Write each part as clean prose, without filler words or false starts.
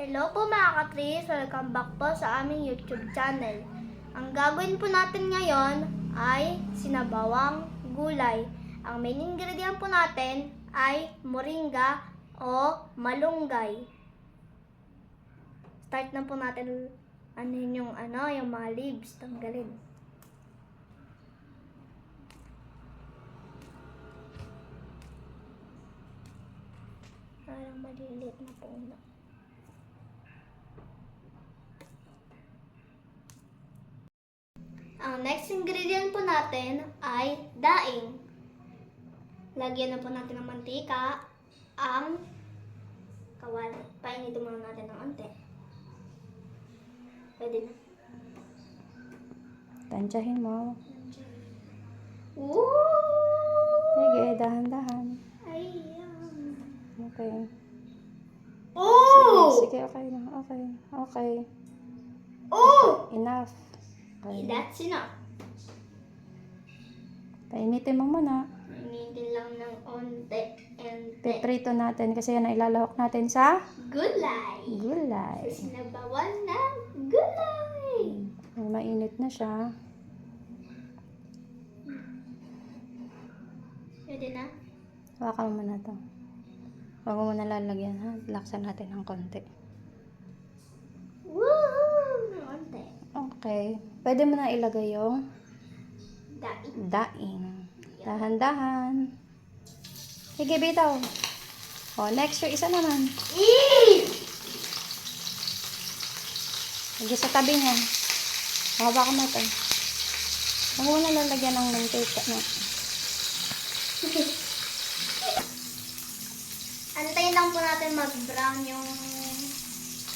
Hello po mga katris, welcome back po sa aming YouTube channel. Ang gagawin po natin ngayon ay sinabawang gulay. Ang main ingredient po natin ay moringa o malunggay. Start na po natin yung mga leaves, tanggalin. Parang maliliit na po na. Ang next ingredient po natin ay daing. Lagyan na po natin ng mantika ang kawali. Painitin muna natin ng onte. Pwede na. Tansyahin mo. Woo! Sige, dahan-dahan. Ayan. Okay. Oh! Sige, okay na. Okay. Oh! Enough. Okay. That's enough. Painitin mo muna. Painitin lang ng onte. Piprito natin kasi yan ang ilalahok natin sa Gulay. gulay. Sinabawan ng gulay. Mainit na siya. Pwede na? Hawakan mo muna to. Huwag mo muna lalagyan ha. Laksan natin ng konti. Woohoo! Ng onte. Okay. Pwede mo na ilagay yung Daing. daing. Dahan-dahan. Sige, bitaw. O, next yung isa naman. Lagi sa tabi niya. Hawakan mo ito. Huwag mo na lalagyan ng mantika na. Antayin lang po natin mag-brown yung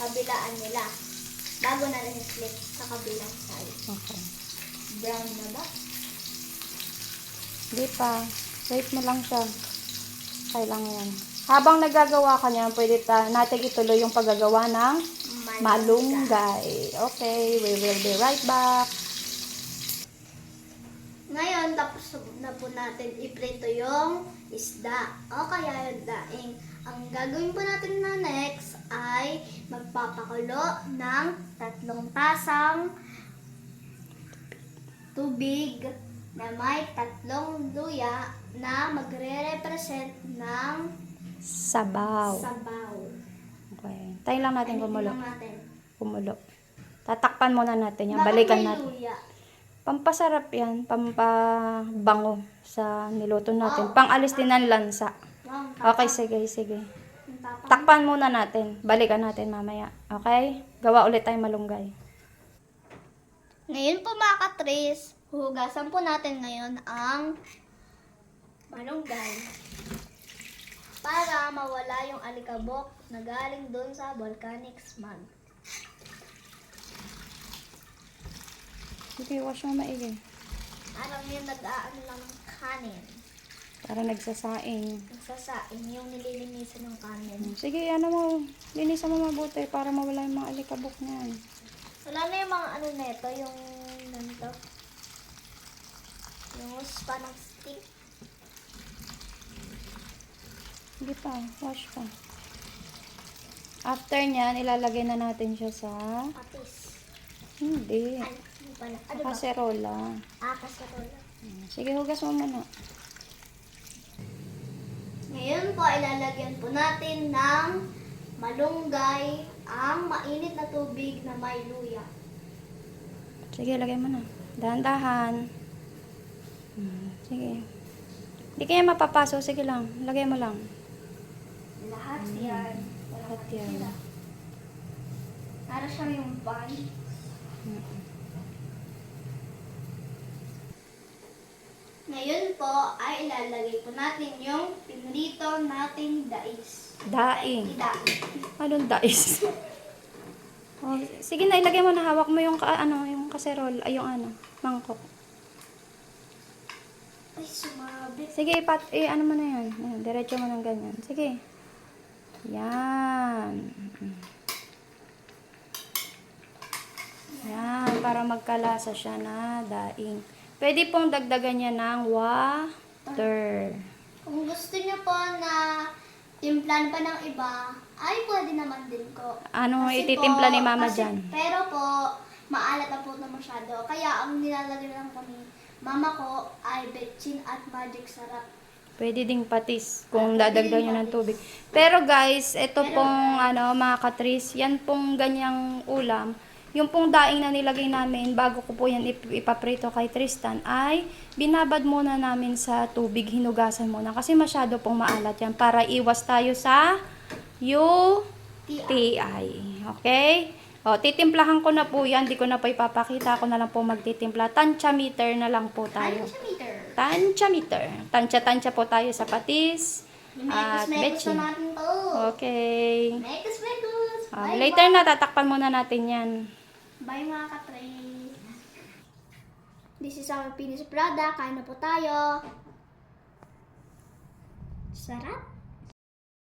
kabilaan nila. Bago na rin i-flip sa kabilang side. Okay. Brown na ba? Hindi pa. Wait mo lang siya. Okay lang yan. Habang nagagawa ka niyan, pwede natin ituloy yung paggagawa ng malunggay. Okay, we will be right back. Ngayon, tapos na po natin iprito yung isda o kaya yung daing. Ang gagawin po natin na next ay magpapakulo ng 3 tasang tubig na may 3 luya na magre-represent ng Sabaw. sabaw. Okay. Tayo lang natin Painitin kumulo. lang natin. Kumulo. Tatakpan muna natin yan. Bakit Balikan may natin. luya? Pampasarap yan. Pampabango sa niluto natin. Oh. Pangalis din ng lansa. Wow, Okay, sige. tapang. Takpan muna natin. Balikan natin mamaya. Okay? Gawa ulit tayo malunggay. Ngayon po mga katris, huhugasan po natin ngayon ang malunggay para mawala yung alikabok na galing doon sa volcanic smog. Sige, wash mo maigi. Parang yung nag-aano lang ng kanin. Para nagsasaing. Nagsasaing yung nililinisan ng kanin. Sige, ano mo. Linisan mo mabuti para mawala yung mga alikabok niyan. Wala na yung mga ano neto, yung ganito. Yung parang stick. Sige pa, wash pa. After nyan, ilalagay na natin siya sa... Patis. Hindi. Ay, hindi pala. Ano ba? Kaserola. Kaserola. Sige, hugas mo muna. Ngayon po, ilalagyan po natin ng malunggay ang mainit na tubig na may luya. Sige, lagay mo na. Dahan-dahan. Sige. Hindi kaya mapapaso. Sige lang. Lagay mo lang. Lahat yan. Lahat yan. Sila. Para siyang yung pan. Ngayon po ay ilalagay po natin yung pinrito nating dais. Daing. Daing. Anong dais? Oh, sige na, ilagay mo na. Hawak mo yung, yung kaserol. Ay, yung mangkok. Ay, sumabit. Sige, ano mo na yan. Ayan, diretso mo ng ganyan. Sige. Yan. Yan, para magkalasa siya na daing. Pwede pong dagdagan niya ng water. Kung gusto niyo po na timplan pa ng iba, Ay, pwede naman din ko. Ano Kasi ititimpla po- ni Mama kasi- dyan? Pero po, maalat na po na masyado. Kaya ang nilalagay lang po ni Mama ko ay betchin at magic sarap. Pwede ding patis kung Pwede dadagdagan ding nyo ng patis. tubig. Pero guys, ito Pero pong mga katris, yan pong ganyang ulam. Yung pong daing na nilagay namin, bago ko po yan ipaprito kay Tristan, ay binabad muna namin sa tubig, hinugasan muna. Kasi masyado pong maalat yan para iwas tayo sa UTI. Okay? O, titimplahan ko na po yan. Di ko na po ipapakita. Ako na lang po magtitimpla. Tansya-meter na lang po tayo. Tansya-meter. Tansya-tansya po tayo sa patis. At Mekos betchin. na natin to. Okay. Mekos. Later na, tatakpan muna natin yan. Bye mga katrace. This is our finished product. Kain na po tayo. Sarap.